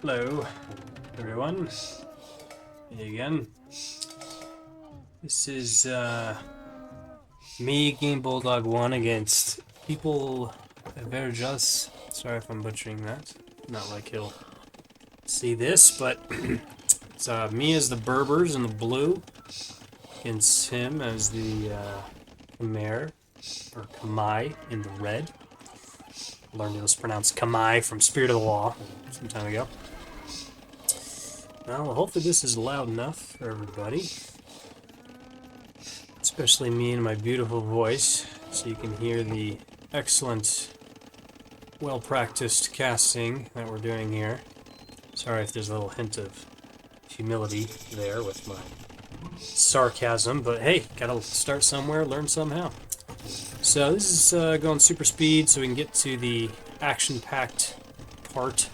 Hello, everyone. Me again. This is me, Game Bulldog 1 against people Berbers. Sorry if I'm butchering that. Not like he'll see this, but it's me as the Berbers in the blue against him as the Khmer, or Khmer in the red. Learned it was pronounced Khmer from Spirit of the Law some time ago. Well, hopefully this is loud enough for everybody. Especially me and my beautiful voice, so you can hear the excellent, well-practiced casting that we're doing here. Sorry if there's a little hint of humility there with my sarcasm, but hey, gotta start somewhere, learn somehow. So this is going super speed so we can get to the action-packed part.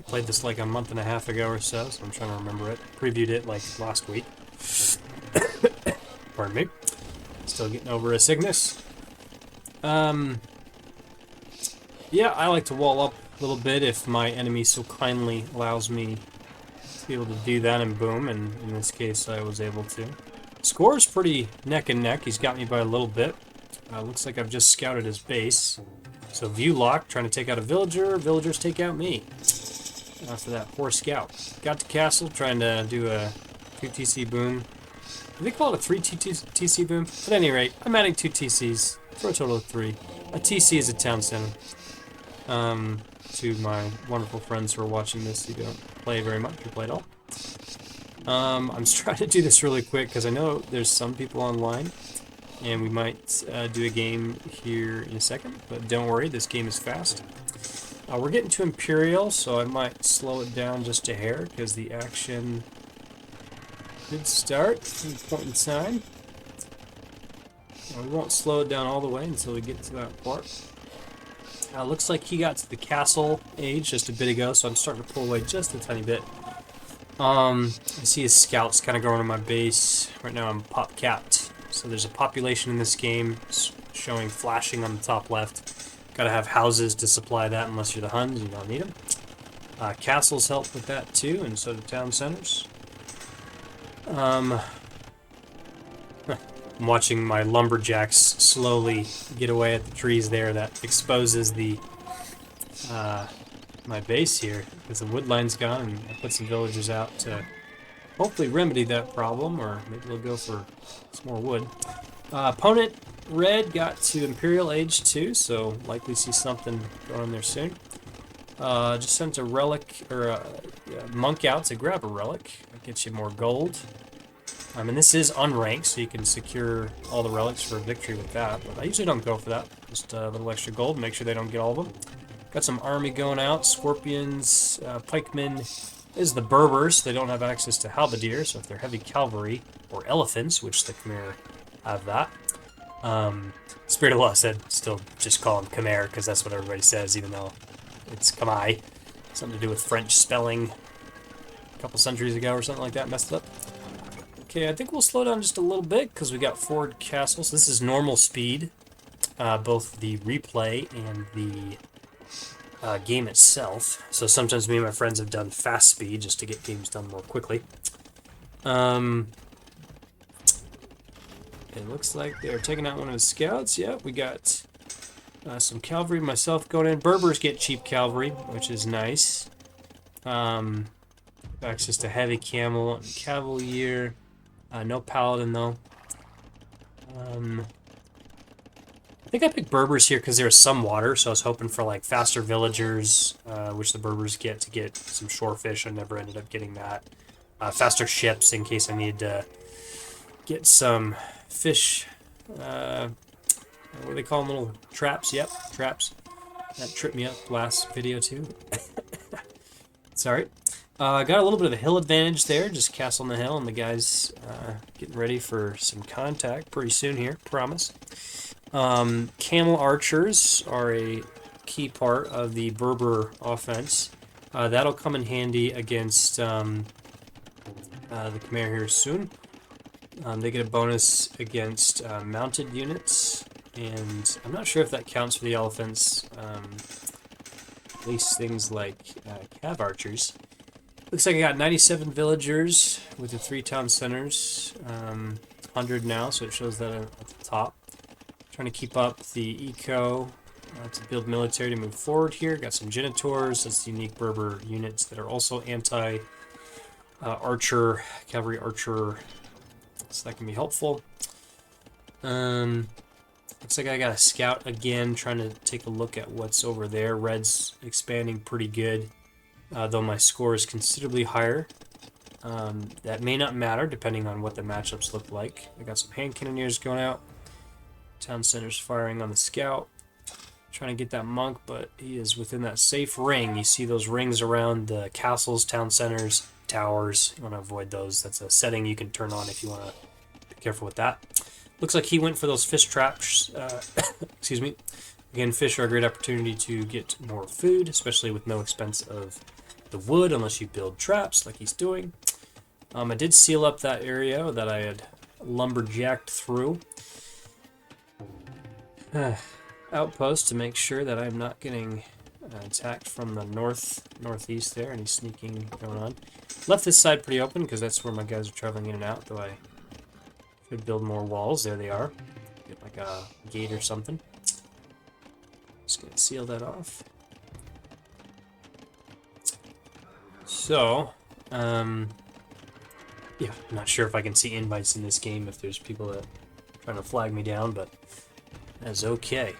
I played this like a month and a half ago or so I'm trying to remember it. Previewed it like last week. Pardon me. Still getting over a sickness. Yeah, I like to wall up a little bit if my enemy so kindly allows me to be able to do that, and boom, and in this case I was able to. Score's pretty neck and neck. He's got me by a little bit. Looks like I've just scouted his base. So view lock, trying to take out a villager. Villagers take out me. After that poor scout. Got to castle, trying to do a 2 TC boom. Do they call it a 3 TC boom? At any rate, I'm adding 2 TCs for a total of 3. A TC is a town center. To my wonderful friends who are watching this who don't play very much or play at all. I'm trying to do this really quick because I know there's some people online. And we might do a game here in a second, but don't worry, this game is fast. We're getting to Imperial, so I might slow it down just a hair, because the action did start at a point in time. We won't slow it down all the way until we get to that part. Looks like he got to the castle age just a bit ago, so I'm starting to pull away just a tiny bit. I see his scouts kind of going on my base. Right now I'm pop-capped. So there's a population in this game showing flashing on the top left. Gotta have houses to supply that unless you're the Huns, you don't need them. Castles help with that too, and so do town centers. I'm watching my lumberjacks slowly get away at the trees there. That exposes the my base here, because the wood line's gone, and I put some villagers out to hopefully remedy that problem, or maybe we'll go for some more wood. Opponent red got to Imperial Age 2, so likely see something going on there soon. Just sent a relic, or a monk out to grab a relic. That gets you more gold. And this is unranked, so you can secure all the relics for a victory with that, but I usually don't go for that. Just a little extra gold, make sure they don't get all of them. Got some army going out, scorpions, pikemen. This is the Berbers. They don't have access to halberdiers, so if they're heavy cavalry or elephants, which the Khmer have that. Spirit of Law said still just call them Khmer because that's what everybody says, even though it's Khmer. Something to do with French spelling a couple centuries ago or something like that. Messed it up. Okay, I think we'll slow down just a little bit because we got forward castles. This is normal speed, both the replay and the game itself. So sometimes me and my friends have done fast speed just to get games done more quickly. It looks like they're taking out one of his scouts. Yeah, we got some cavalry, myself going in. Berbers get cheap cavalry, which is nice. Access to heavy camel and cavalier. No paladin though. I think I picked Berbers here because there's some water, so I was hoping for like faster villagers, which the Berbers get to get some shorefish. I never ended up getting that. Faster ships in case I need to get some fish. What do they call them? Little traps? Yep, traps. That tripped me up last video too. Sorry. Got a little bit of a hill advantage there, just castle on the hill, and the guys getting ready for some contact pretty soon here, promise. Camel archers are a key part of the Berber offense. That'll come in handy against the Khmer here soon. They get a bonus against mounted units, and I'm not sure if that counts for the elephants. At least things like cav archers. Looks like I got 97 villagers with the 3 town centers. 100 now, so it shows that at the top. Trying to keep up the eco to build military to move forward here. Got some Genitors, that's unique Berber units that are also anti-archer, cavalry archer, so that can be helpful. Looks like I got a scout again, trying to take a look at what's over there. Red's expanding pretty good, though my score is considerably higher. That may not matter depending on what the matchups look like. I got some hand cannoneers going out. Town center's firing on the scout. Trying to get that monk, but he is within that safe ring. You see those rings around the castles, town centers, towers. You want to avoid those. That's a setting you can turn on if you want to be careful with that. Looks like he went for those fish traps. Excuse me. Again, fish are a great opportunity to get more food, especially with no expense of the wood, unless you build traps like he's doing. I did seal up that area that I had lumberjacked through. Outpost to make sure that I'm not getting attacked from the northeast there. Any sneaking going on. Left this side pretty open because that's where my guys are traveling in and out, though I could build more walls. There they are. Get like a gate or something. Just gonna seal that off. So, yeah, I'm not sure if I can see invites in this game if there's people that are trying to flag me down, but that's okay.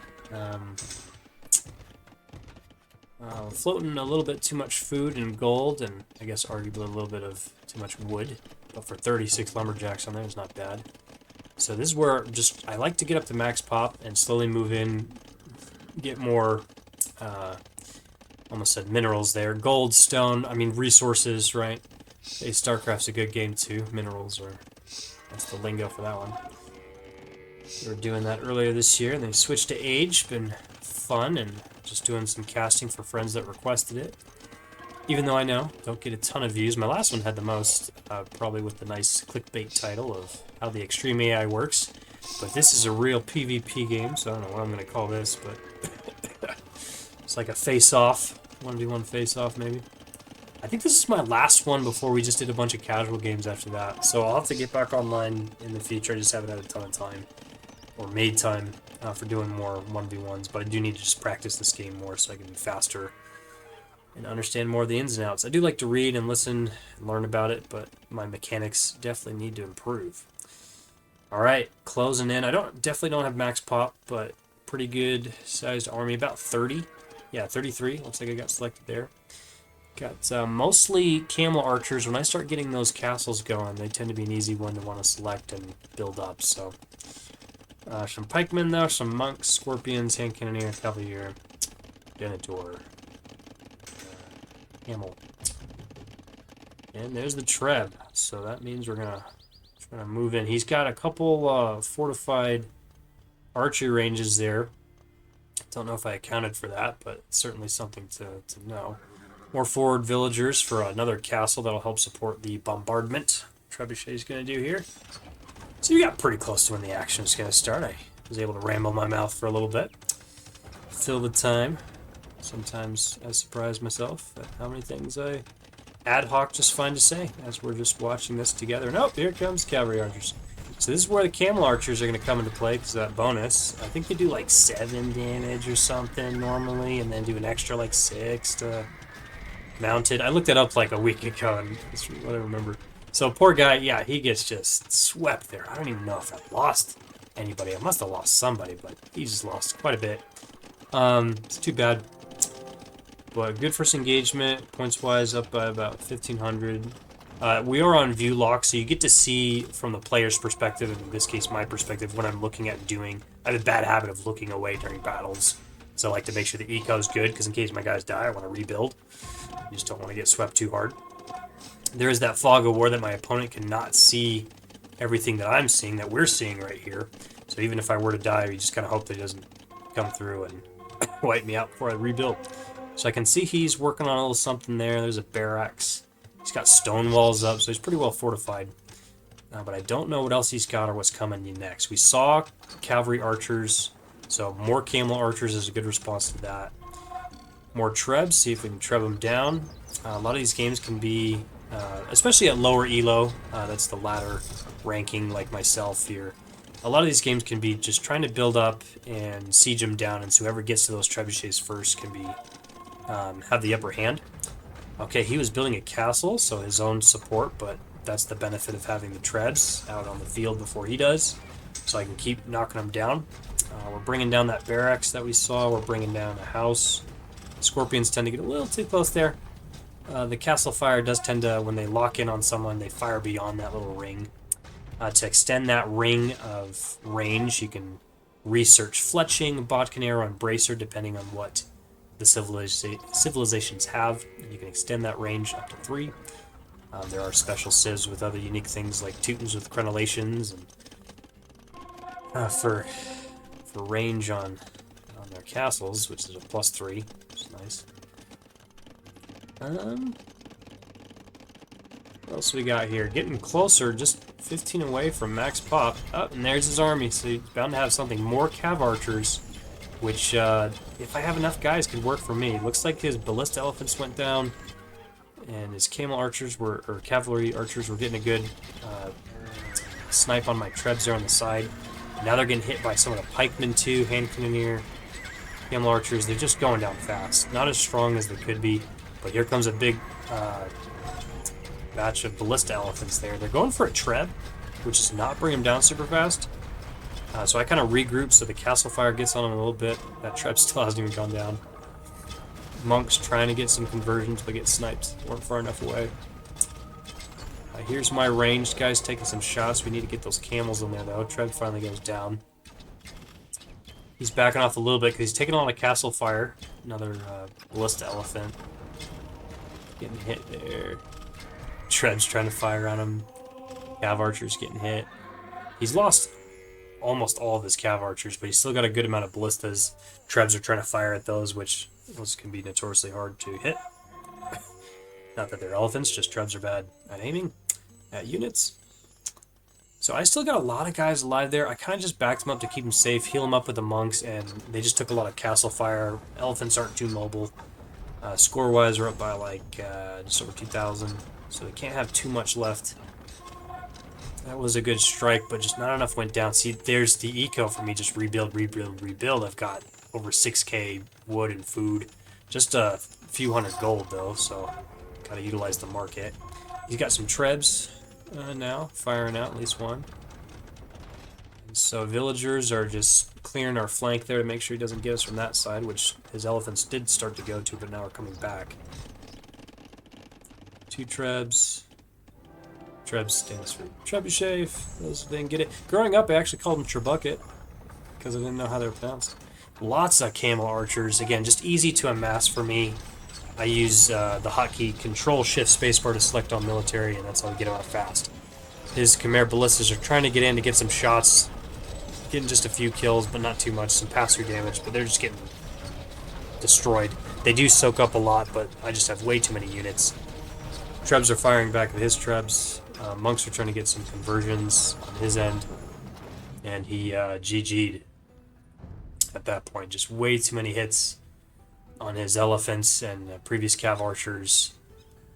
Floating a little bit too much food and gold, and I guess arguably a little bit of too much wood, but for 36 lumberjacks on there is not bad. So this is where I like to get up to max pop and slowly move in, get more, almost said minerals there, gold, stone, I mean resources, right? Hey, StarCraft's a good game too, minerals that's the lingo for that one. We were doing that earlier this year, and then switched to Age. Been fun, and just doing some casting for friends that requested it. Even though I know, don't get a ton of views. My last one had the most, probably with the nice clickbait title of how the extreme AI works. But this is a real PvP game, so I don't know what I'm going to call this, but it's like a face-off. 1v1 face-off, maybe. I think this is my last one before we just did a bunch of casual games after that. So I'll have to get back online in the future. I just haven't had a ton of time. Or made time for doing more 1v1s, but I do need to just practice this game more so I can be faster and understand more of the ins and outs. I do like to read and listen and learn about it, but my mechanics definitely need to improve. Alright, closing in. I definitely don't have max pop, but pretty good sized army, about 30. Yeah, 33. Looks like I got selected there. Got mostly camel archers. When I start getting those castles going, they tend to be an easy one to want to select and build up, so... some pikemen though, some monks, scorpions, hand cannoneer, cavalier, genitor, camel, and there's the treb. So that means we're gonna try to move in. He's got a couple fortified archery ranges there. Don't know if I accounted for that, but it's certainly something to know. More forward villagers for another castle that'll help support the bombardment Trebuchet's gonna do here. So you got pretty close to when the action is going to start. I was able to ramble my mouth for a little bit. Fill the time. Sometimes I surprise myself at how many things I ad hoc just find to say as we're just watching this together. And oh, here comes cavalry archers. So this is where the camel archers are going to come into play because of that bonus. I think they do like 7 damage or something normally, and then do an extra like 6 to mounted. I looked it up like a week ago, and that's what I remember. So poor guy, yeah, he gets just swept there. I don't even know if I lost anybody. I must have lost somebody, but he just lost quite a bit. It's too bad. But good first engagement, points-wise, up by about 1,500. We are on view lock, so you get to see from the player's perspective, in this case my perspective, what I'm looking at doing. I have a bad habit of looking away during battles. So I like to make sure the eco is good, because in case my guys die, I want to rebuild. You just don't want to get swept too hard. There is that fog of war that my opponent cannot see everything that I'm seeing, that we're seeing right here. So even if I were to die, you just kind of hope that he doesn't come through and wipe me out before I rebuild. So I can see he's working on a little something there. There's a barracks. He's got stone walls up, so he's pretty well fortified. But I don't know what else he's got or what's coming next. We saw cavalry archers, so more camel archers is a good response to that. more trebs, see if we can treb them down. A lot of these games can be, especially at lower elo, that's the ladder ranking like myself here. A lot of these games can be just trying to build up and siege them down, and so whoever gets to those trebuchets first can be have the upper hand. Okay, he was building a castle, so his own support, but that's the benefit of having the trebs out on the field before he does, so I can keep knocking them down. We're bringing down that barracks that we saw. We're bringing down a house. Scorpions tend to get a little too close there. The castle fire does tend to, when they lock in on someone, they fire beyond that little ring. To extend that ring of range, you can research fletching, bodkin arrow, and bracer, depending on what the civilizations have. And you can extend that range up to 3. There are special civs with other unique things like Teutons with crenellations, and for range on their castles, which is a +3, which is nice. What else we got here? Getting closer, just 15 away from max pop. Oh, and there's his army, so he's bound to have something. More cav archers, which, if I have enough guys, could work for me. Looks like his ballista elephants went down, and his camel archers were, or cavalry archers were getting a good snipe on my trebs there on the side. Now they're getting hit by some of the pikemen too, hand cannoneer, camel archers. They're just going down fast. Not as strong as they could be, but here comes a big batch of ballista elephants there. They're going for a treb, which is not bringing them down super fast. So I kind of regroup so the castle fire gets on them a little bit. That treb still hasn't even gone down. Monks trying to get some conversions, but get sniped. Weren't far enough away. Here's my ranged guys taking some shots. We need to get those camels in there, though. Treb finally goes down. He's backing off a little bit because he's taking on a castle fire. Another ballista elephant. Getting hit there. Treb's trying to fire on him. Cav archers getting hit. He's lost almost all of his cav archers, but he's still got a good amount of ballistas. Trebs are trying to fire at those, which those can be notoriously hard to hit. Not that they're elephants, just trebs are bad at aiming at units. So I still got a lot of guys alive there. I kind of just backed them up to keep them safe, heal them up with the monks, and they just took a lot of castle fire. Elephants aren't too mobile. Score-wise, we're up by like just over 2,000, so they can't have too much left. That was a good strike, but just not enough went down. See, there's the eco for me, just rebuild, rebuild, rebuild. I've got over 6k wood and food. Just a few hundred gold, though, so gotta utilize the market. He's got some trebs now, firing out at least one. And so villagers are just clearing our flank there to make sure he doesn't get us from that side, which his elephants did start to go to, but now are coming back. 2 trebs. Trebs stands for trebuchet, for those who didn't get it. Growing up, I actually called them trebucket, because I didn't know how they were pronounced. Lots of camel archers. Again, just easy to amass for me. I use the hotkey Control-Shift spacebar to select on military, and that's how I get out fast. His Khmer ballistas are trying to get in to get some shots, getting just a few kills, but not too much, some pass-through damage, but they're just getting destroyed. They do soak up a lot, but I just have way too many units. Trebs are firing back at his trebs. Monks are trying to get some conversions on his end, and he GG'd at that point. Just way too many hits on his elephants and previous cav archers.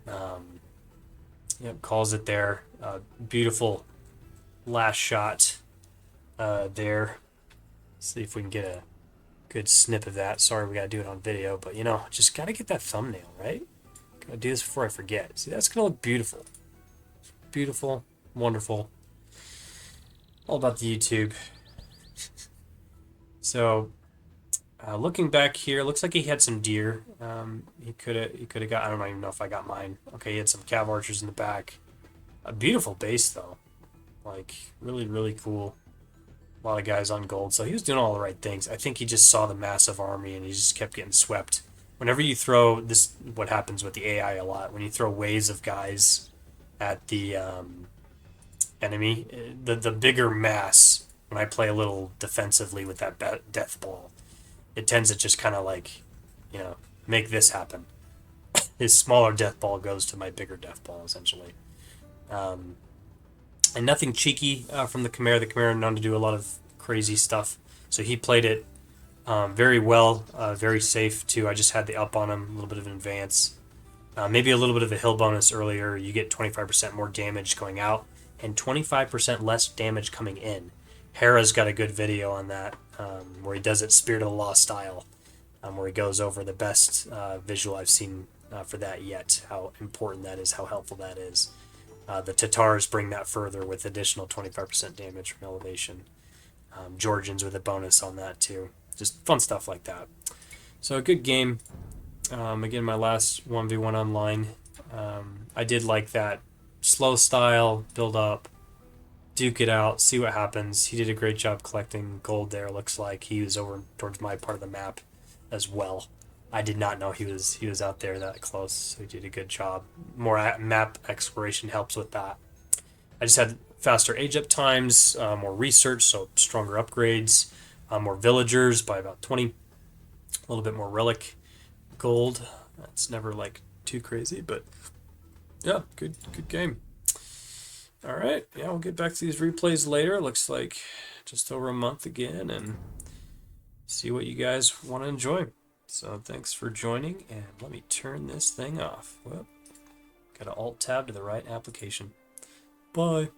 Yep, calls it there. Beautiful last shot there. See if we can get a good snip of that. Sorry, we gotta do it on video, but you know, just gotta get that thumbnail, right? Gotta do this before I forget. See, that's gonna look beautiful. Beautiful, wonderful. All about the YouTube. So, looking back here, looks like he had some deer. He could have got. I don't even know if I got mine. Okay, he had some cav archers in the back. A beautiful base though, like really, really cool. A lot of guys on gold, so he was doing all the right things. I think he just saw the massive army and he just kept getting swept. Whenever you throw this, what happens with the AI a lot, when you throw waves of guys at the enemy, the bigger mass, when I play a little defensively with that death ball, it tends to just kind of like, you know, make this happen. His smaller death ball goes to my bigger death ball, essentially. And nothing cheeky from the Khmer. The Khmer are known to do a lot of crazy stuff, so he played it Very well, very safe too. I just had the up on him, a little bit of an advance. Maybe a little bit of a hill bonus earlier. You get 25% more damage going out and 25% less damage coming in. Hera's got a good video on that where he does it Spirit of the Law style, where he goes over the best visual I've seen for that yet, how important that is, how helpful that is. The Tatars bring that further with additional 25% damage from elevation. Georgians with a bonus on that too. Just fun stuff like that. So a good game. Again, my last 1v1 online. I did like that slow style, build up, duke it out, see what happens. He did a great job collecting gold there. Looks like he was over towards my part of the map as well. I did not know he was out there that close, so he did a good job. More map exploration helps with that. I just had faster age up times, more research, so stronger upgrades, more villagers by about 20, a little bit more relic gold. That's never like too crazy, but yeah, good game. All right, yeah, we'll get back to these replays later. Looks like just over a month again, and see what you guys want to enjoy. So thanks for joining, and let me turn this thing off. Well, got to alt tab to the right application. Bye.